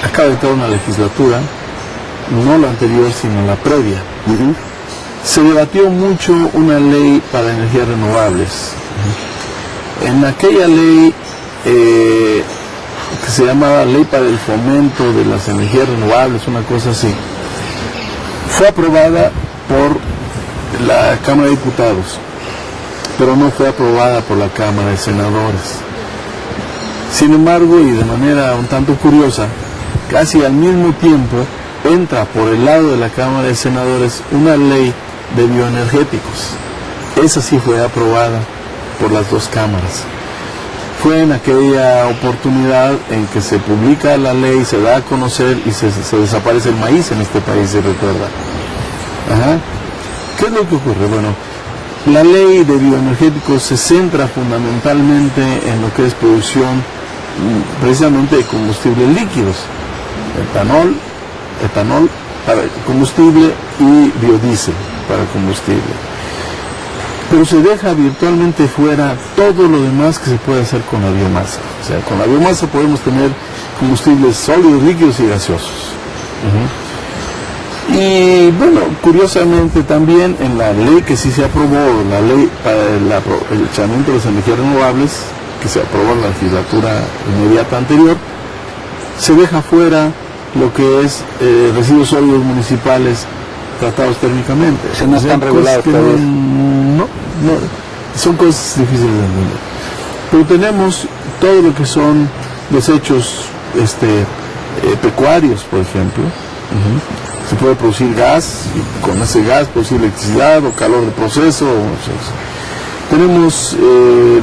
acaba de entrar una legislatura, no la anterior, sino la previa. Se debatió mucho una ley para energías renovables. En aquella ley que se llamaba Ley para el Fomento de las Energías Renovables, una cosa así, fue aprobada por la Cámara de Diputados, pero no fue aprobada por la Cámara de Senadores. Sin embargo, y de manera un tanto curiosa, casi al mismo tiempo entra por el lado de la Cámara de Senadores una ley de bioenergéticos. Esa sí fue aprobada por las dos cámaras. Fue en aquella oportunidad en que se publica la ley, se da a conocer y se desaparece el maíz en este país, se recuerda. ¿Qué es lo que ocurre? Bueno, la ley de bioenergéticos se centra fundamentalmente en lo que es producción precisamente de combustibles líquidos, etanol para combustible y biodiesel para combustible. Pero se deja virtualmente fuera todo lo demás que se puede hacer con la biomasa. O sea, con la biomasa podemos tener combustibles sólidos, líquidos y gaseosos. Y bueno, curiosamente también en la ley que sí se aprobó, la ley para el aprovechamiento de las energías renovables, que se aprobó en la legislatura inmediata anterior, se deja fuera lo que es residuos sólidos municipales tratados térmicamente. O sea, no están regulados todavía. No, son cosas difíciles de entender. Pero tenemos todo lo que son desechos pecuarios, por ejemplo. Se puede producir gas, y con ese gas producir electricidad o calor de proceso. Tenemos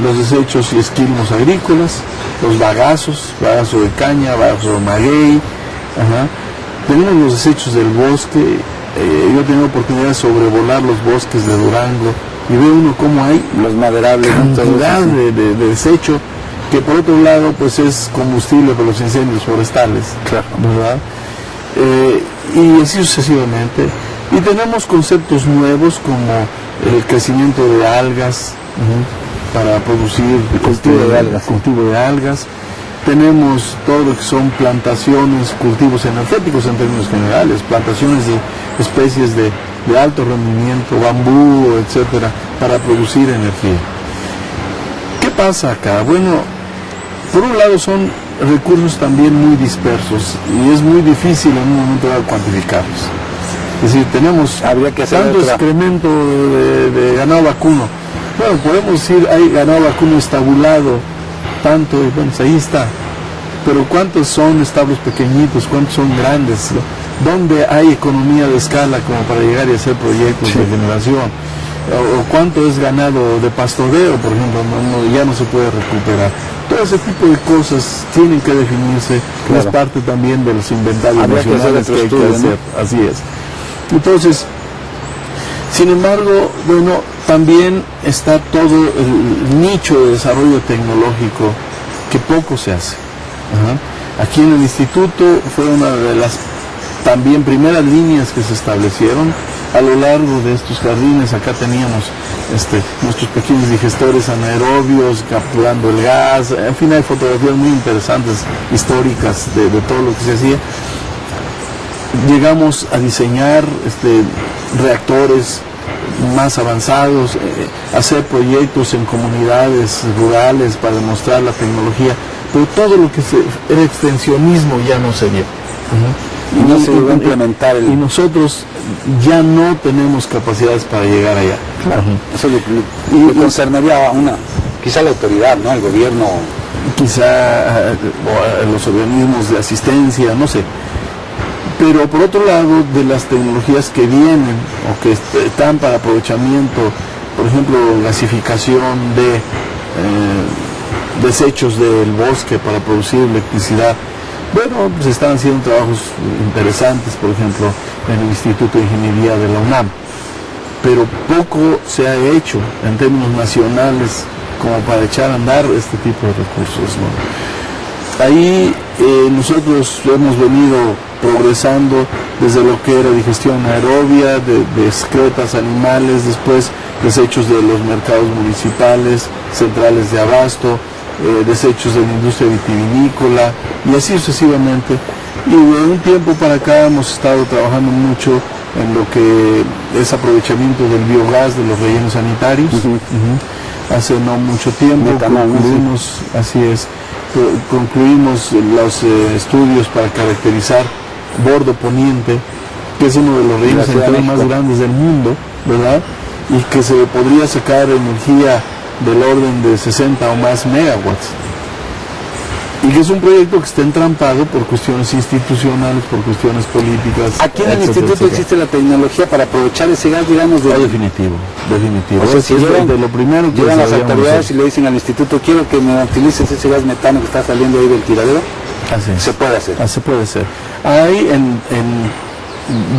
los desechos y esquilmos agrícolas, los bagazos, bagazo de caña, bagazo de maguey. Tenemos los desechos del bosque. Yo he tenido oportunidad de sobrevolar los bosques de Durango y veo uno cómo hay los maderables, cantidad de desecho que por otro lado pues es combustible para los incendios forestales, ¿verdad? Y así sucesivamente. Y tenemos conceptos nuevos como el crecimiento de algas para producir cultivo de algas. Tenemos todo lo que son plantaciones, cultivos energéticos en términos generales, plantaciones de especies de alto rendimiento, bambú, etcétera, para producir energía. ¿Qué pasa acá? Bueno, por un lado son recursos también muy dispersos y es muy difícil en un momento dado cuantificarlos. Es decir, tenemos tanto excremento de ganado vacuno. Bueno, podemos decir, hay ganado vacuno estabulado, tanto, y bueno, ahí está. Pero ¿cuántos son establos pequeñitos? ¿Cuántos son grandes? ¿Dónde hay economía de escala como para llegar y hacer proyectos de generación? ¿O cuánto es ganado de pastoreo, por ejemplo? Ya no se puede recuperar. Todo ese tipo de cosas tienen que definirse, es parte también de los inventarios nacionales que hay que hacer. Así es. Entonces, sin embargo, bueno, también está todo el nicho de desarrollo tecnológico que poco se hace. Aquí en el instituto fue una de las también primeras líneas que se establecieron a lo largo de estos jardines. Acá teníamos nuestros pequeños digestores anaerobios capturando el gas. En fin, hay fotografías muy interesantes, históricas, de todo lo que se hacía. Llegamos a diseñar reactores más avanzados, hacer proyectos en comunidades rurales para demostrar la tecnología, pero todo lo que era extensionismo ya no se dio. Y no se llegó a implementar y nosotros ya no tenemos capacidades para llegar allá. Eso le concernaría a quizá la autoridad, ¿no? El gobierno. Quizá los organismos de asistencia, no sé. Pero por otro lado, de las tecnologías que vienen o que están para aprovechamiento, por ejemplo, gasificación de desechos del bosque para producir electricidad, bueno, se están haciendo trabajos interesantes, por ejemplo, en el Instituto de Ingeniería de la UNAM, pero poco se ha hecho en términos nacionales como para echar a andar este tipo de recursos, ¿no? Ahí nosotros hemos venido progresando desde lo que era digestión aerobia, de excretas animales, después desechos de los mercados municipales, centrales de abasto, desechos de la industria vitivinícola y así sucesivamente. Y de un tiempo para acá hemos estado trabajando mucho en lo que es aprovechamiento del biogás de los rellenos sanitarios. Hace no mucho tiempo concluimos, así es, concluimos los estudios para caracterizar Bordo Poniente, que es uno de los rellenos sanitarios más grandes del mundo, ¿verdad? Y que se podría sacar energía del orden de 60 o más megawatts. Y que es un proyecto que está entrampado por cuestiones institucionales, por cuestiones políticas. Aquí en el instituto existe la tecnología para aprovechar ese gas, digamos, de... definitivo. O sea, si llegan, de lo primero que llegan las autoridades y le dicen al instituto, quiero que me utilices ese gas metano que está saliendo ahí del tiradero, se puede hacer. Se puede hacer. Hay en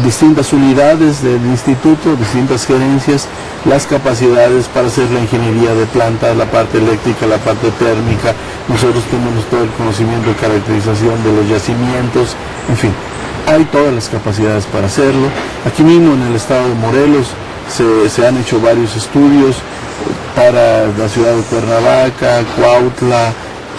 distintas unidades del instituto, distintas gerencias, las capacidades para hacer la ingeniería de planta, la parte eléctrica, la parte térmica. Nosotros tenemos todo el conocimiento de caracterización de los yacimientos, en fin, hay todas las capacidades para hacerlo. Aquí mismo en el estado de Morelos se han hecho varios estudios para la ciudad de Cuernavaca, Cuautla,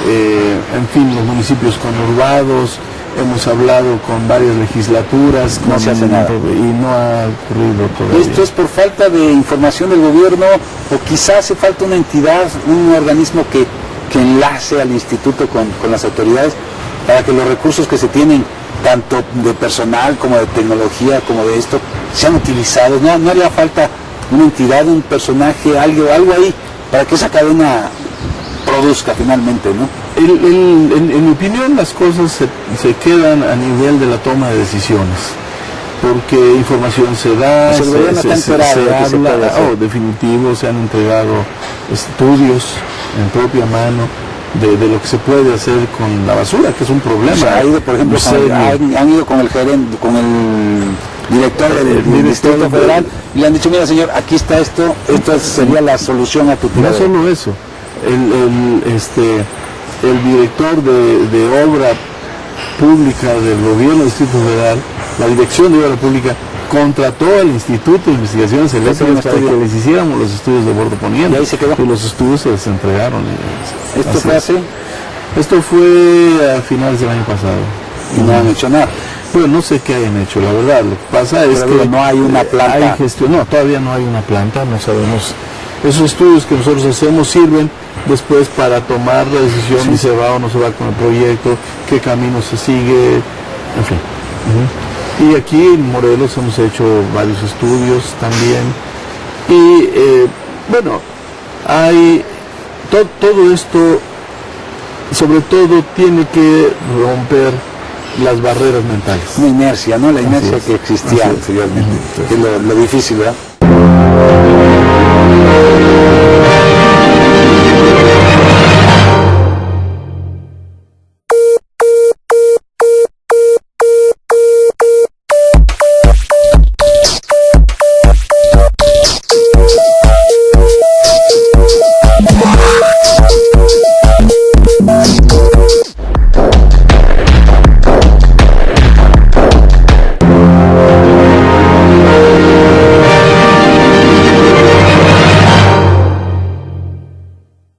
en fin, los municipios conurbados. Hemos hablado con varias legislaturas, no se hace nada. Y no ha ocurrido todavía. ¿Esto es por falta de información del gobierno o quizás hace falta una entidad, un organismo que enlace al instituto con las autoridades para que los recursos que se tienen, tanto de personal como de tecnología, como de esto, sean utilizados? ¿No haría falta una entidad, un personaje, algo ahí, para que esa cadena produzca finalmente, ¿no? En mi opinión, las cosas se quedan a nivel de la toma de decisiones, porque información se da, se habla, definitivo, se han entregado estudios en propia mano de lo que se puede hacer con la basura, que es un problema. O sea, ha ido, por ejemplo, han ido con el gerente, con el director del Distrito Federal y le han dicho, mira señor, aquí está esto sería la solución a tu tiradero. No solo eso, el director de obra pública del gobierno del Distrito Federal, la dirección de obra pública, contrató al Instituto de Investigaciones Eléctricas para que les hiciéramos los estudios de Bordo Poniente. Y ahí se quedó. Y los estudios se les entregaron. ¿Esto fue así? Esto fue a finales del año pasado. Y no han hecho nada. Bueno, no sé qué hayan hecho, la verdad. Lo que pasa es que no hay una planta. No, todavía no hay una planta, no sabemos. Esos estudios que nosotros hacemos sirven después para tomar la decisión si se va o no se va con el proyecto, qué camino se sigue, en fin. Y aquí en Morelos hemos hecho varios estudios también. Y bueno, hay todo esto, sobre todo tiene que romper las barreras mentales. Una inercia, ¿no? La inercia que existía anteriormente. Es lo difícil, ¿verdad?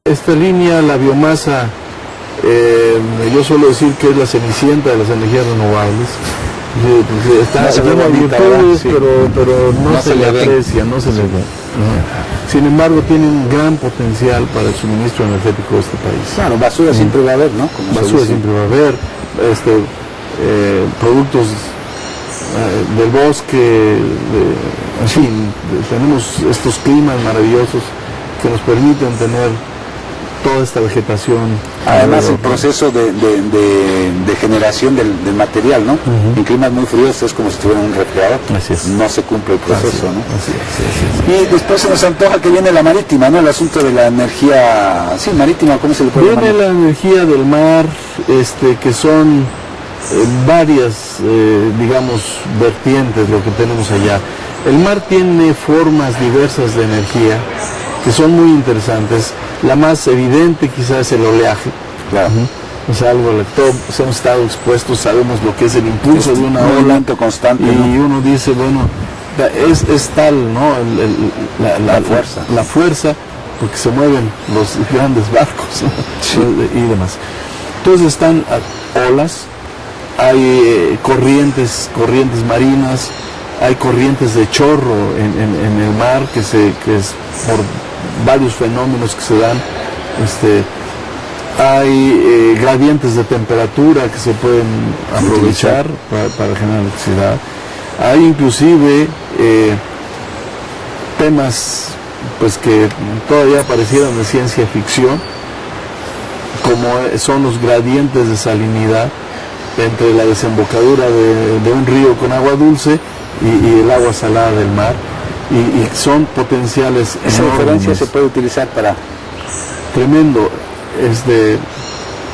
Esta línea, la biomasa, yo suelo decir que es la cenicienta de las energías renovables. Está llena de virtudes, pero no se le aprecia, no se le ve. Sin embargo, tiene un gran potencial para el suministro energético de este país. Claro, basura siempre va a haber, ¿no? Basura siempre va a haber, productos del bosque, en fin, tenemos estos climas maravillosos que nos permiten tener toda esta vegetación. Además el proceso de generación del material, ¿no? En climas muy fríos es como si tuviera un refrigerador. Así es. No se cumple el proceso, ¿no? Así es. Y después se nos antoja que viene la marítima, ¿no? El asunto de la energía, marítima, ¿cómo se le puede llamar? Viene la energía del mar, que son varias, digamos, vertientes lo que tenemos allá. El mar tiene formas diversas de energía que son muy interesantes. La más evidente quizás es el oleaje. Claro. Es algo a lo que todos hemos estado expuestos, sabemos lo que es el impulso de una ola constante, y ¿no? uno dice, bueno, es tal, ¿no? La fuerza, porque se mueven los grandes barcos, ¿no? Y demás. Entonces están olas, hay corrientes marinas, hay corrientes de chorro en el mar, que es por varios fenómenos que se dan. Hay gradientes de temperatura que se pueden aprovechar para generar electricidad. Hay inclusive temas pues que todavía parecieran de ciencia ficción, como son los gradientes de salinidad entre la desembocadura de un río con agua dulce y el agua salada del mar, y son potenciales enormes. Esa diferencia se puede utilizar para... Tremendo.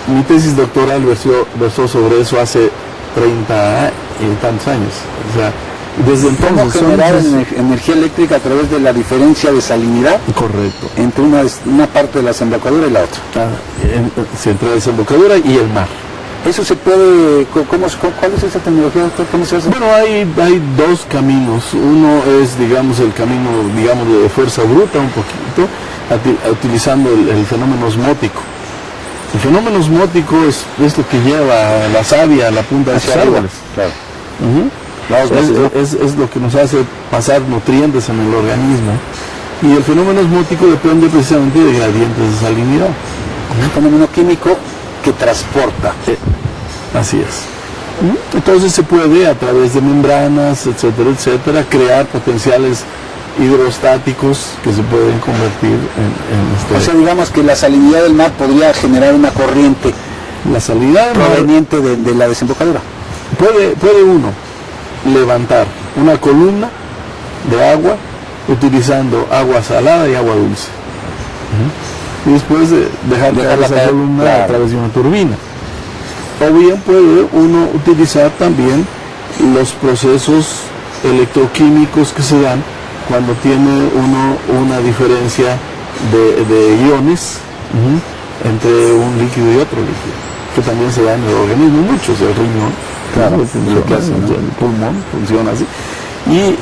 Mi tesis doctoral versó sobre eso hace 30 y tantos años. O sea, desde entonces... ¿Cómo generar energía eléctrica a través de la diferencia de salinidad? Correcto. Entre una parte de la desembocadura y la otra. Entre la desembocadura y el mar. ¿Eso se puede... ¿Cuál es esa tecnología, doctor? ¿Cómo se hace? Bueno, hay dos caminos. Uno es, digamos, el camino, digamos, de fuerza bruta un poquito, utilizando el fenómeno osmótico. El fenómeno osmótico es lo que lleva la savia a la punta de esos árboles. Claro. Es lo que nos hace pasar nutrientes en el organismo. Y el fenómeno osmótico depende precisamente de gradientes de salinidad. Un fenómeno químico que transporta. Así es. Entonces se puede, a través de membranas, etcétera, crear potenciales hidrostáticos que se pueden convertir en O sea, digamos que la salinidad del mar podría generar una corriente. La salinidad proveniente de la desembocadura. Puede uno levantar una columna de agua utilizando agua salada y agua dulce. Y después dejar caer esa columna a través de una turbina. O bien puede uno utilizar también los procesos electroquímicos que se dan cuando tiene uno una diferencia de iones entre un líquido y otro líquido, que también se da en el organismo, muchos, el riñón, lo que hace, ¿no? El pulmón funciona así. Y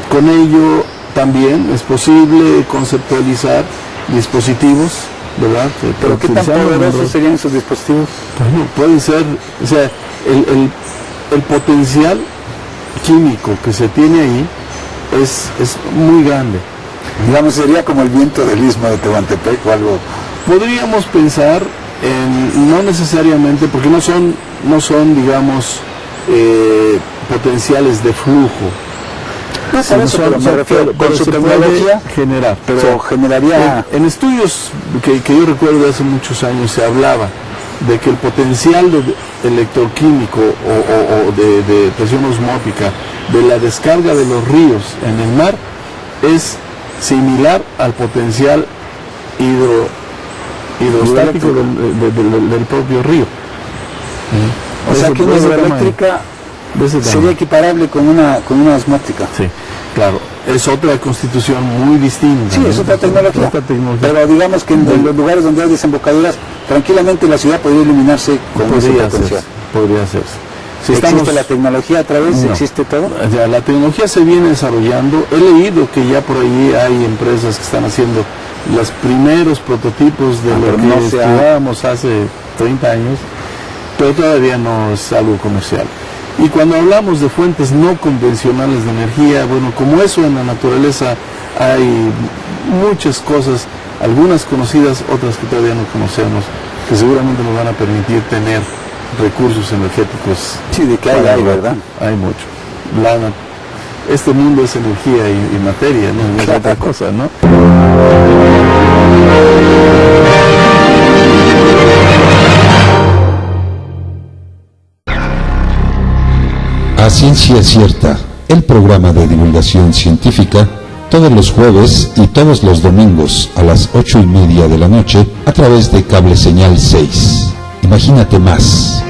con ello también es posible conceptualizar dispositivos, ¿verdad? ¿Pero qué tan poderosos serían esos dispositivos? Bueno, pueden ser, o sea, el potencial químico que se tiene ahí es muy grande. Digamos, sería como el viento del istmo de Tehuantepec o algo. Podríamos pensar en, no necesariamente, porque no son digamos, potenciales de flujo. No, por eso, pero me refiero, con su tecnología generar. Pero generaría... En estudios que yo recuerdo de hace muchos años se hablaba de que el potencial electroquímico o de presión osmótica de la descarga de los ríos en el mar es similar al potencial hidrostático del propio río. O sea que una hidroeléctrica sería equiparable con una osmótica. Sí, claro. Es otra constitución muy distinta. Sí, es otra tecnología. Pero digamos que en los lugares donde hay desembocaduras, tranquilamente la ciudad podría iluminarse con esa potencial. Podría hacerse. Si ¿existe la tecnología a través? No. ¿Existe todo? Ya, la tecnología se viene desarrollando. He leído que ya por ahí hay empresas que están haciendo los primeros prototipos de lo que estudiábamos hace 30 años, pero todavía no es algo comercial. Y cuando hablamos de fuentes no convencionales de energía, bueno, como eso en la naturaleza hay muchas cosas, algunas conocidas, otras que todavía no conocemos, que seguramente nos van a permitir tener recursos energéticos. Sí, de que hay, ¿verdad? Hay mucho. Este mundo es energía y materia, no es otra cosa, ¿no? A Ciencia Cierta, el programa de divulgación científica, todos los jueves y todos los domingos a las 8:30 de la noche a través de Cable Señal 6. Imagínate más.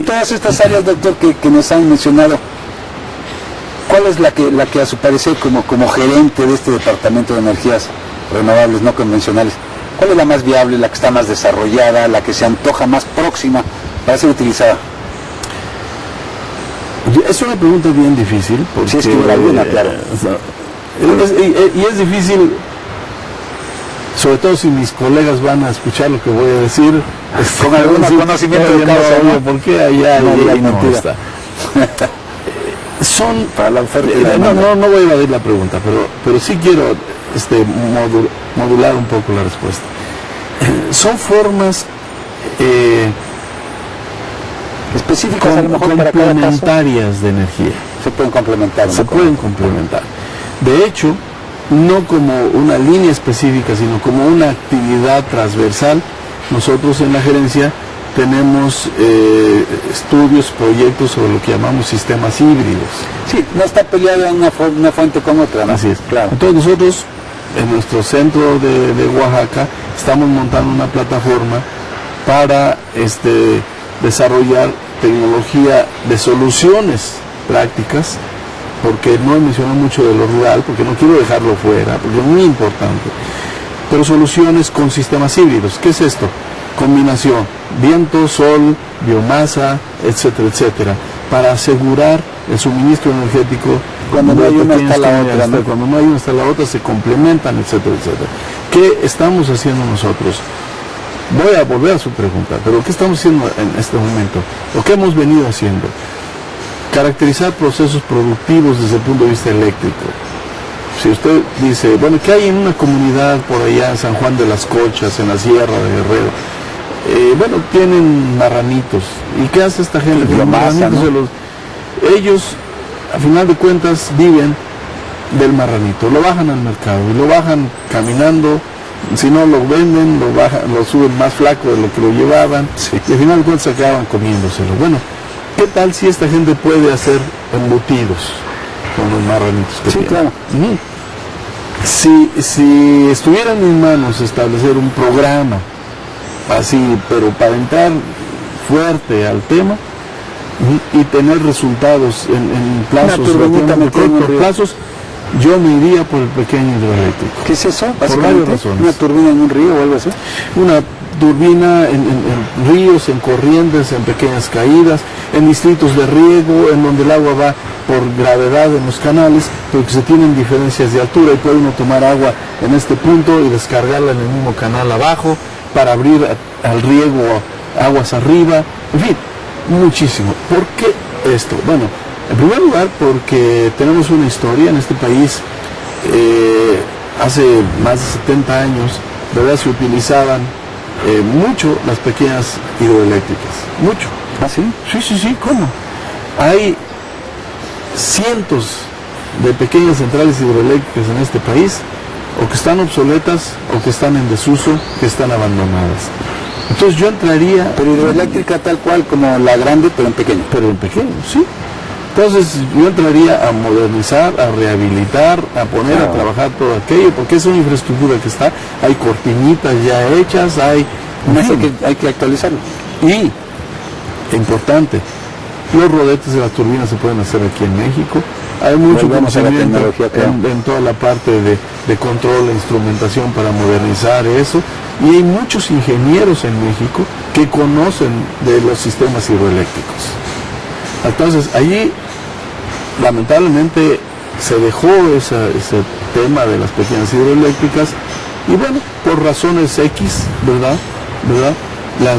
Todas estas áreas, doctor, que nos han mencionado, ¿cuál es la que a su parecer como gerente de este departamento de energías renovables no convencionales, ¿cuál es la más viable, la que está más desarrollada, la que se antoja más próxima para ser utilizada? Es una pregunta bien difícil, porque sí, es que la alguna, claro. Y es difícil, sobre todo si mis colegas van a escuchar lo que voy a decir con algún conocimiento de causa, ¿no? ¿Por qué allá no está? Son para la oferta y la no voy a evadir la pregunta, pero sí quiero modular un poco la respuesta. Son formas específicas, a lo mejor complementarias de energía. Se pueden complementar. Se pueden complementar. De hecho, no como una línea específica, sino como una actividad transversal. Nosotros en la gerencia tenemos estudios, proyectos sobre lo que llamamos sistemas híbridos. Sí, no está peleada una fuente con otra, ¿no? Así es. Claro. Entonces nosotros, en nuestro centro de Oaxaca, estamos montando una plataforma para desarrollar tecnología de soluciones prácticas, porque no he mencionado mucho de lo rural, porque no quiero dejarlo fuera, porque es muy importante, pero soluciones con sistemas híbridos. ¿Qué es esto? Combinación, viento, sol, biomasa, etcétera, etcétera, para asegurar el suministro energético. Cuando no hay una está la otra, ¿no? Cuando no hay una está la otra, se complementan, etcétera, etcétera. ¿Qué estamos haciendo nosotros? Voy a volver a su pregunta, pero ¿qué estamos haciendo en este momento? ¿O qué hemos venido haciendo? Caracterizar procesos productivos desde el punto de vista eléctrico. Si usted dice, bueno, ¿qué hay en una comunidad por allá en San Juan de las Colchas, en la Sierra de Guerrero? Bueno, tienen marranitos. ¿Y qué hace esta gente? Biomasa, ¿no? Ellos, a final de cuentas, viven del marranito. Lo bajan al mercado y lo bajan caminando. Si no lo venden, lo suben más flaco de lo que lo llevaban, sí. Y al final de cuentas acaban comiéndoselo. Bueno, ¿qué tal si esta gente puede hacer embutidos con los marranitos que tienen? Claro. Si estuviera en mis manos establecer un programa así, pero para entrar fuerte al tema y tener resultados en plazos relativamente cortos plazos, yo me iría por el pequeño hidroeléctrico. ¿Qué es eso? Por varias razones. ¿Una turbina en un río o algo así? Una turbina en ríos, en corrientes, en pequeñas caídas, en distritos de riego, en donde el agua va por gravedad en los canales, pero que se tienen diferencias de altura y puede uno tomar agua en este punto y descargarla en el mismo canal abajo para abrir al riego aguas arriba. En fin, muchísimo. ¿Por qué esto? Bueno, en primer lugar, porque tenemos una historia en este país. Hace más de 70 años, ¿verdad?, se utilizaban mucho las pequeñas hidroeléctricas. Mucho. ¿Ah, sí? Sí, ¿cómo? Hay cientos de pequeñas centrales hidroeléctricas en este país, o que están obsoletas, o que están en desuso, que están abandonadas. Entonces yo entraría... Pero hidroeléctrica tal cual como la grande, pero en pequeño. Pero en pequeño, sí. Entonces yo entraría a modernizar, a rehabilitar, a poner a trabajar todo aquello, porque es una infraestructura que está, hay cortinitas ya hechas, hay que actualizarlo. Y, importante, los rodetes de las turbinas se pueden hacer aquí en México. Hay mucho conocimiento en toda la parte de control e instrumentación para modernizar eso, y hay muchos ingenieros en México que conocen de los sistemas hidroeléctricos. Entonces allí lamentablemente se dejó ese tema de las pequeñas hidroeléctricas, y bueno, por razones X, ¿verdad? Las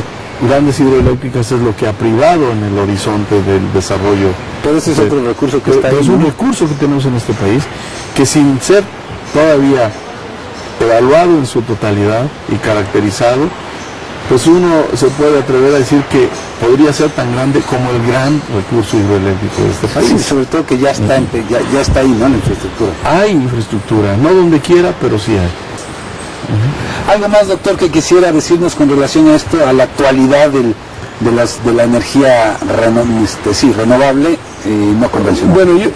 grandes hidroeléctricas es lo que ha privado en el horizonte del desarrollo. Pero ese es otro recurso que está ahí. Es un recurso que tenemos en este país, que sin ser todavía evaluado en su totalidad y caracterizado, pues uno se puede atrever a decir que podría ser tan grande como el gran recurso hidroeléctrico de este país. Sí, sobre todo que ya está, ya está ahí, ¿no?, la infraestructura. Hay infraestructura, no donde quiera, pero sí hay. ¿Algo más, doctor, que quisiera decirnos con relación a esto, a la actualidad de la energía renovable y no convencional? Bueno, yo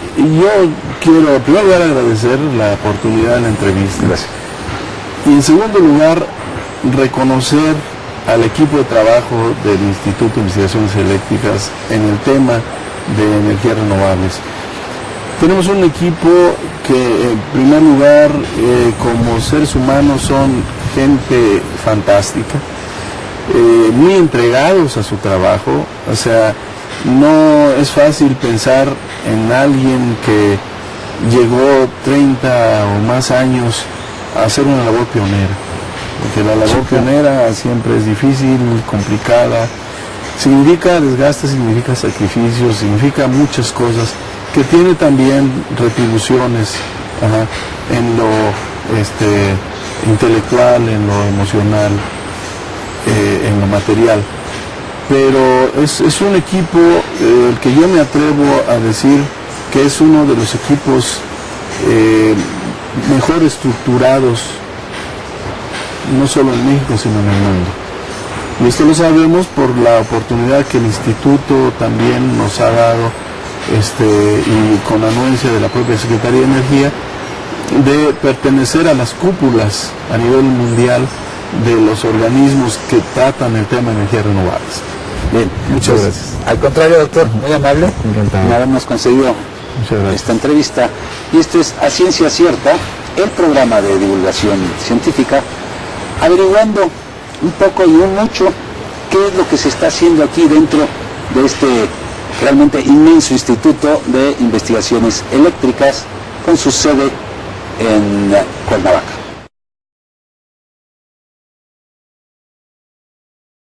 quiero en primer lugar agradecer la oportunidad de la entrevista. Gracias. Y en segundo lugar, reconocer al equipo de trabajo del Instituto de Investigaciones Eléctricas en el tema de energías renovables. Tenemos un equipo que, en primer lugar, como seres humanos son gente fantástica, muy entregados a su trabajo. O sea, no es fácil pensar en alguien que llegó 30 o más años a hacer una labor pionera, porque la labor pionera siempre es difícil, complicada, significa desgaste, significa sacrificio, significa muchas cosas, que tiene también retribuciones en lo intelectual, en lo emocional, en lo material. Pero es un equipo el que yo me atrevo a decir que es uno de los equipos mejor estructurados, no solo en México, sino en el mundo. Y esto lo sabemos por la oportunidad que el instituto también nos ha dado, y con anuencia de la propia Secretaría de Energía, de pertenecer a las cúpulas a nivel mundial de los organismos que tratan el tema de energías renovables. Bien, muchas gracias. Al contrario, doctor, muy amable. Encantado. Nada hemos conseguido esta entrevista. Y esto es A Ciencia Cierta, el programa de divulgación científica, averiguando un poco y un mucho qué es lo que se está haciendo aquí dentro de este realmente inmenso Instituto de Investigaciones Eléctricas con su sede en Cuernavaca.